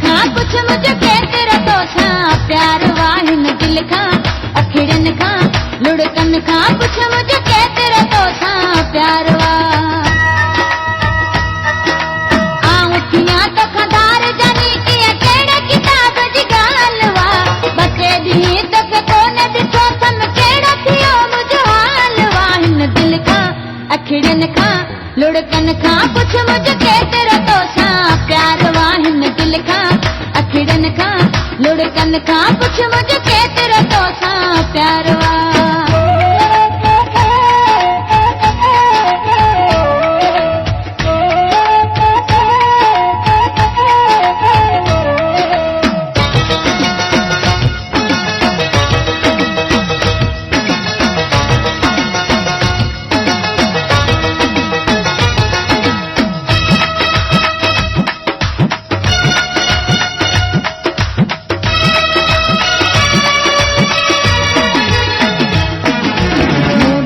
खां पुछ मुझके तेरा तो सा प्यार वाहिन दिल खां अखिड़न खां लुड़कन खां पुछ मुझके तेरा तो सा प्यार वा आउठियां तो खदार जानी किया केड़े किताब जी गाल वा बचे दी तक कोन दिखो सम केड़ा थियो मुझो हाल वाहिन दिल खां अखिड़न खां लुड़कन खां पुछ मुझके तेरा तो सा प्यार वाहिन दिल खां अखिड़न खां लुड़कन खां पुछ मुझके तेरा तो सा प्यार वा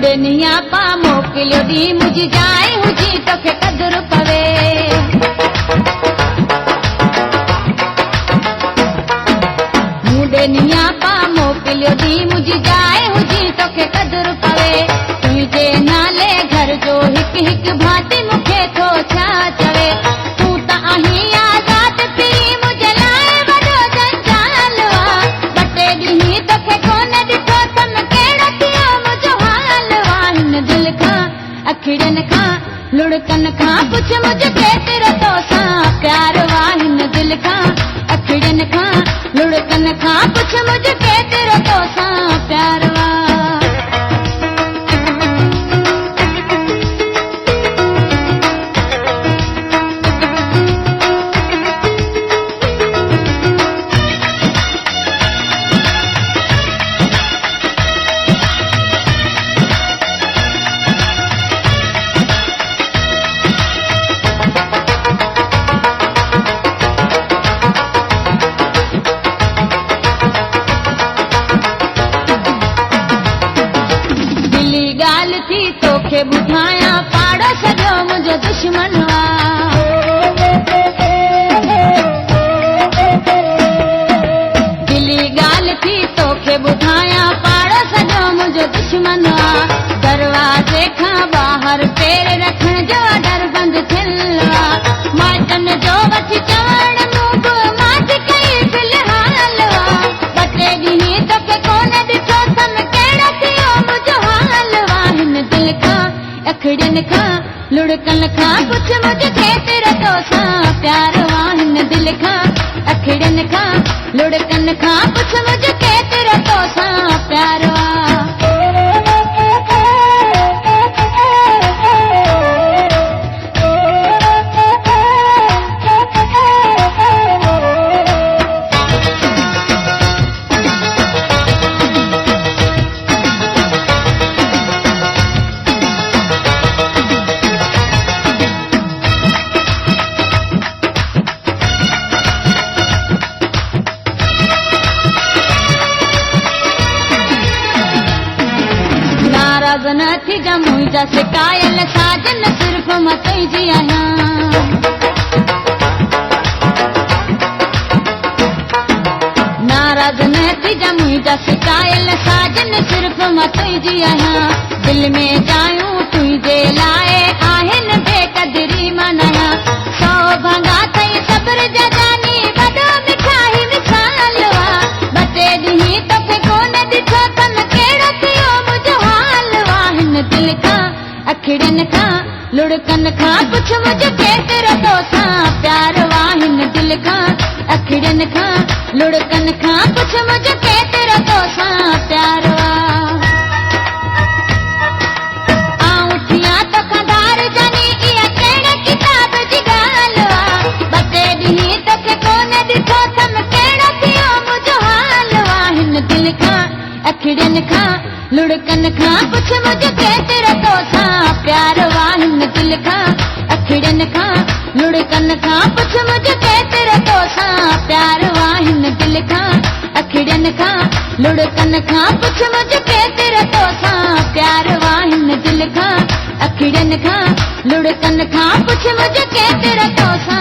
दुनिया पा मोकिलियो दी मुझी जाए हुजी तोखे कदर पवे दुनिया पा मोकिलियो दी मुझी जाए हुजी तोखे कदर पवे तुझे नाले घर जो हिक हिक भाती मुखे थो छा चवे तू त आही आजाद फिरी मुझे लाए वडो जंजाल वा बटे दी तोखे कोन दिखो तम केड़ा थियो मुझो हाल वाहिन दिल खां अखिड़न खां लुड़कन खां पुछ मुझके तेरा तो सा प्यार वाहिन दिल खां अखिड़न खां लुड़कन खां पुछ मुझके तेरा तो सा प्यार वा गाल थी तोखे ॿुधाया पाड़ो सॼो मुंहिंजो दुश्मन वा दिली ॻाल्हि थी तोखे ॿुधाया पाड़ो सॼो मुंहिंजो दुश्मन वा दरवाज़े खां ॿाहिरि पेर रखण जो डर बंदि थियल वा माइटनि जो वठी चवण मूं बि मां कई फिलहाल वा ॿ टे ॾींहं तोखे कोन ॾिठो सम कहिड़ो थियो मुंहिंजो हाल वाहिन दिल खां अखिड़न खां लुड़कन खां पुछ मुझके तेरा तो सा प्यार वाहिन दिल खां अखिड़न खां लुड़कन खां पुछ मुझके तेरा तो सा प्यार वा नाराज़ न थी जा मुंहिंजा शिकायल साजन सिर्फ़ मां तुंहिंजी आहियां नाराज़ न थी जा मुंहिंजा शिकायल साजन सिर्फ़ मां तुंहिंजी आहियां दिल में जायूं तुंहिंजे लाइ आहिनि बेक़दरी मनाया सौ भंगा अथई सब्र जा जानी वॾो मिठाई मिसाल वा ॿ टे ॾींहं तोखे कोन ॾिठो तन कहिड़ो थियो मुंहिंजो हाल वाहिन दिल खां अखिड़न खां लुड़कन खां पुछ मुझके तेरा तो सा प्यार वाहिन दिल खां अखिड़न खां लुड़कन खां पुछ मुझके तेरा तो सा प्यार वा आउठियां तो खदार जानी इहा कहिड़े किताब जी ॻाल वा ॿ टे ॾींहं तोखे कोन ॾिठो सम कहिड़ो थियो मुंहिंजो हाल वाहिन दिल खां अखिड़न खां लुड़कन खां पुछ मुझके तेरा तो सा प्यार वाहिन दिल खां अखिड़न खां लुड़कन खां पुछ मुझके तेरा तो सा प्यार वाहिन दिल खां अखिड़न खां लुड़कन खां पुछ मुझके तेरा तो सा प्यार वाहिन दिल खां अखिड़न खां लुड़कन खां पुछ मुझके तेरा तो सा